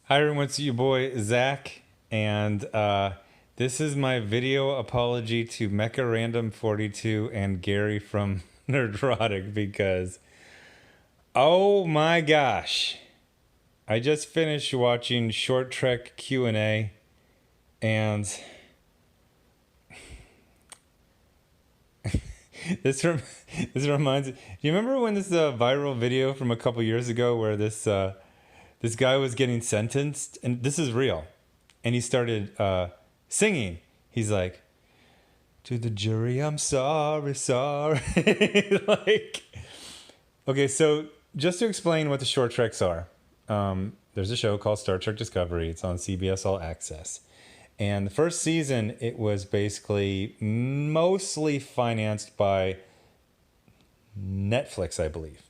Hi everyone, it's your boy Zach, and this is my video apology to Mecha Random 42 and Gary from Nerdrotic because, oh my gosh, I just finished watching Short Trek Q&A, and this rem- this reminds. Do you remember when this viral video from a couple years ago where this guy was getting sentenced, and this is real, and he started singing. He's like, "To the jury, I'm sorry, sorry." Like, okay, so just to explain what the short treks are, there's a show called Star Trek Discovery. It's on CBS All Access. And the first season, it was basically mostly financed by Netflix, I believe.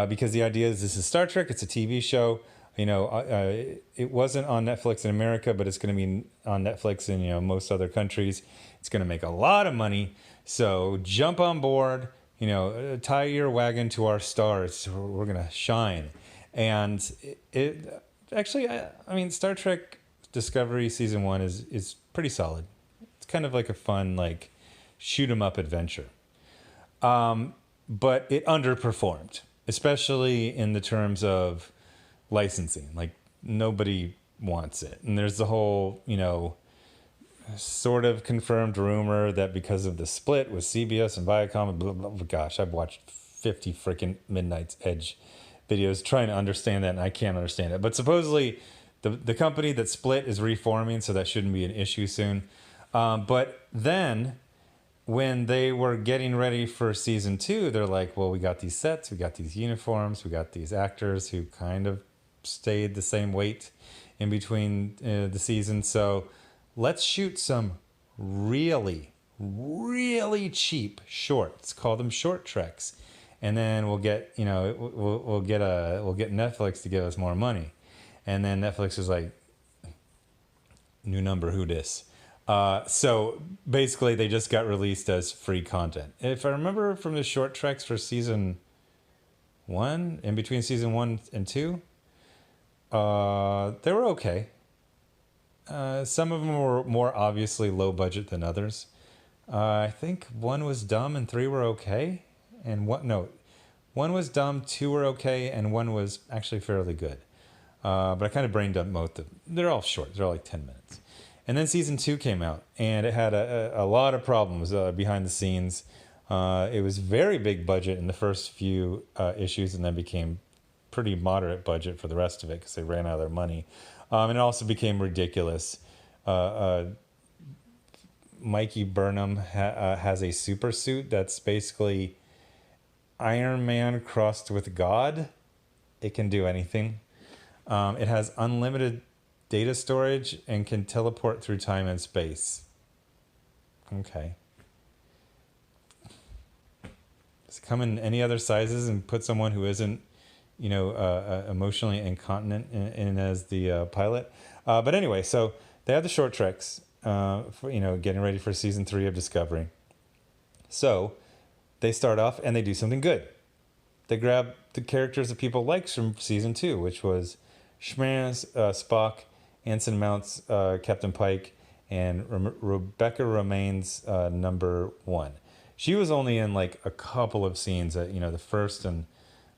Because the idea is this is Star Trek, it's a TV show. It wasn't on Netflix in America, but it's going to be on Netflix in most other countries. It's going to make a lot of money. So jump on board. Tie your wagon to our stars. We're going to shine. And it actually, I mean, Star Trek Discovery season 1 is pretty solid. It's kind of like a fun shoot 'em up adventure. But it underperformed, especially in the terms of licensing. Like, nobody wants it. And there's the whole, sort of confirmed rumor that because of the split with CBS and Viacom, and blah, blah, blah. Gosh, I've watched 50 freaking Midnight's Edge videos trying to understand that, and I can't understand it. But supposedly, the company that split is reforming, so that shouldn't be an issue soon. But then when they were getting ready for season 2, they're like, well, we got these sets, we got these uniforms, we got these actors who kind of stayed the same weight in between the seasons. So let's shoot some really, really cheap shorts. Call them short treks. And then we'll get, we'll get Netflix to give us more money. And then Netflix is like, new number, who dis? So basically, they just got released as free content. If I remember from the short treks for season 1, in between season 1 and 2, they were okay. Some of them were more obviously low budget than others. I think 1 was dumb and 3 were okay. And one was dumb, 2 were okay, and 1 was actually fairly good. But I kind of brain dumped most of them. They're all short. They're all like 10 minutes. And then season 2 came out, and it had a lot of problems behind the scenes. It was very big budget in the first few issues, and then became pretty moderate budget for the rest of it because they ran out of their money. And it also became ridiculous. Mikey Burnham has a super suit that's basically Iron Man crossed with God. It can do anything. It has unlimited data storage and can teleport through time and space. Okay. Does it come in any other sizes and put someone who isn't, emotionally incontinent in as the pilot? But anyway, so they have the short treks, for, getting ready for season 3 of Discovery. So they start off and they do something good. They grab the characters that people liked from season 2, which was Schmaz, Spock, Anson Mounts, Captain Pike, and Rebecca Romaines, number 1. She was only in like a couple of scenes at the first and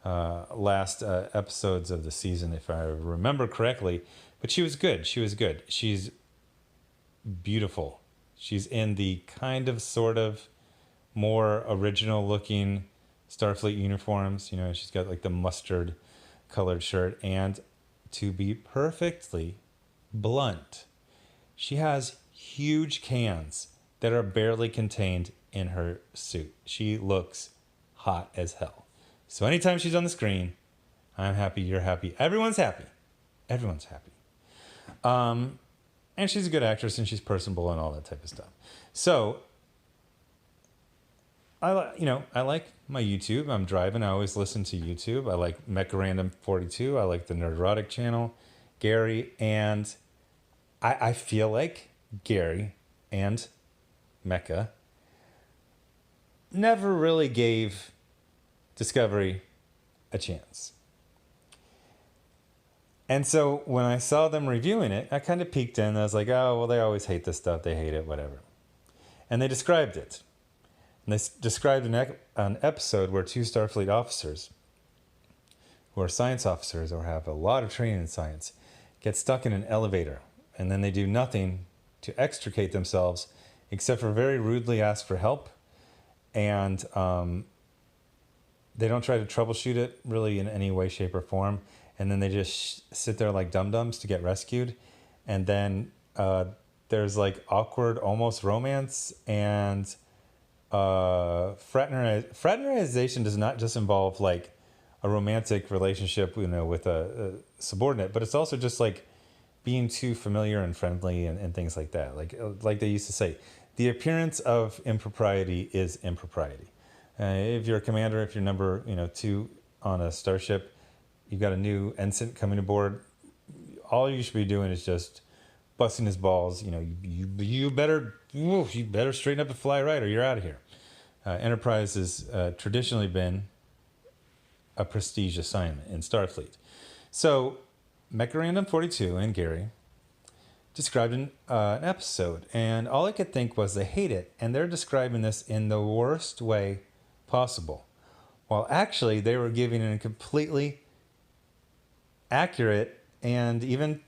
last episodes of the season, if I remember correctly. But she was good. She was good. She's beautiful. She's in the kind of sort of more original looking Starfleet uniforms. She's got like the mustard colored shirt, and to be perfectly blunt, she has huge cans that are barely contained in her suit. She looks hot as hell. So anytime she's on the screen, I'm happy, you're happy, everyone's happy. Everyone's happy. And she's a good actress, and she's personable and all that type of stuff. So I like my YouTube. I'm driving. I always listen to YouTube. I like Mecha Random 42. I like the Nerdrotic channel, Gary, and I feel like Gary and Mecha never really gave Discovery a chance. And so when I saw them reviewing it, I kind of peeked in. I was like, oh, well, they always hate this stuff. They hate it, whatever. And they described it. And they described an episode where two Starfleet officers, who are science officers or have a lot of training in science, get stuck in an elevator. And then they do nothing to extricate themselves except for very rudely ask for help. And they don't try to troubleshoot it really in any way, shape, or form. And then they just sit there like dum-dums to get rescued. And then there's like awkward, almost romance. And fraternization does not just involve like a romantic relationship, you know, with a subordinate, but it's also just like being too familiar and friendly and things like that. Like they used to say, the appearance of impropriety is impropriety. If you're a commander, if you're number 2 on a starship, you've got a new ensign coming aboard, all you should be doing is just busting his balls. You know, you better straighten up and fly right, or you're out of here. Enterprise has traditionally been a prestige assignment in Starfleet. So, Mech-A-Random 42 and Gary described an episode, and all I could think was they hate it, and they're describing this in the worst way possible. While actually they were giving a completely accurate and even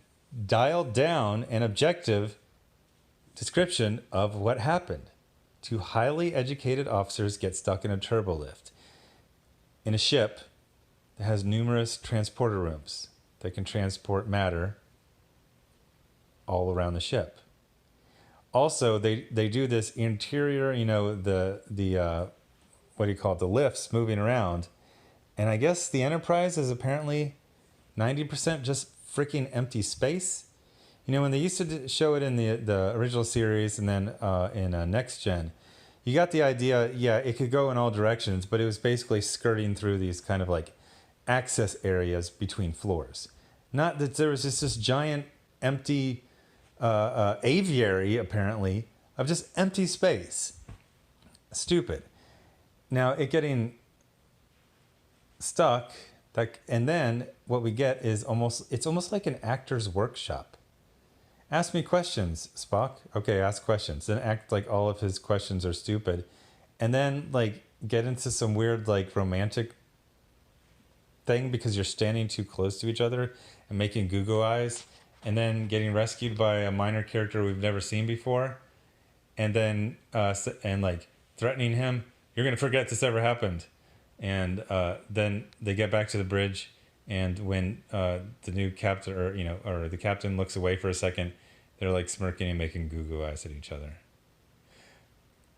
dialed down and objective description of what happened. Two highly educated officers get stuck in a turbolift in a ship that has numerous transporter rooms that can transport matter all around the ship. Also, they do this interior, the what do you call it, the lifts moving around. And I guess the Enterprise is apparently 90% just freaking empty space. You know, when they used to show it in the original series and then in Next Gen, you got the idea, yeah, it could go in all directions, but it was basically skirting through these kind of like access areas between floors. Not that there was just this giant empty aviary, apparently, of just empty space. Stupid. Now, it getting stuck, and then what we get is it's almost like an actor's workshop. Ask me questions, Spock. Okay, ask questions. Then act like all of his questions are stupid. And then like get into some weird like romantic thing because you're standing too close to each other and making goo-goo eyes. And then getting rescued by a minor character we've never seen before. And then like threatening him, you're going to forget this ever happened. And then they get back to the bridge. And when the new captain or the captain looks away for a second, they're like smirking and making goo-goo eyes at each other.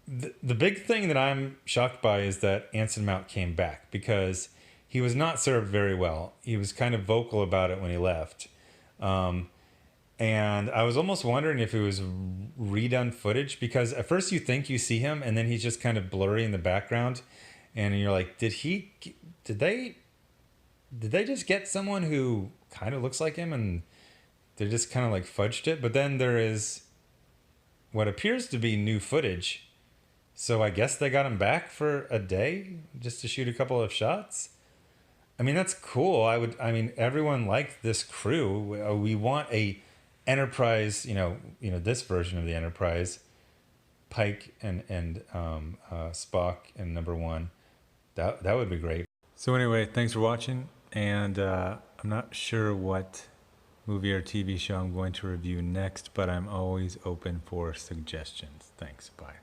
The big thing that I'm shocked by is that Anson Mount came back because he was not served very well. He was kind of vocal about it when he left. And I was almost wondering if it was redone footage because at first you think you see him and then he's just kind of blurry in the background. And you're like, did they just get someone who kind of looks like him and they just kind of like fudged it? But then there is what appears to be new footage. So I guess they got him back for a day just to shoot a couple of shots. I mean, that's cool. Everyone liked this crew. We want a Enterprise, this version of the Enterprise, Pike and Spock and number 1. That would be great. So anyway, thanks for watching. And I'm not sure what movie or TV show I'm going to review next, but I'm always open for suggestions. Thanks. Bye.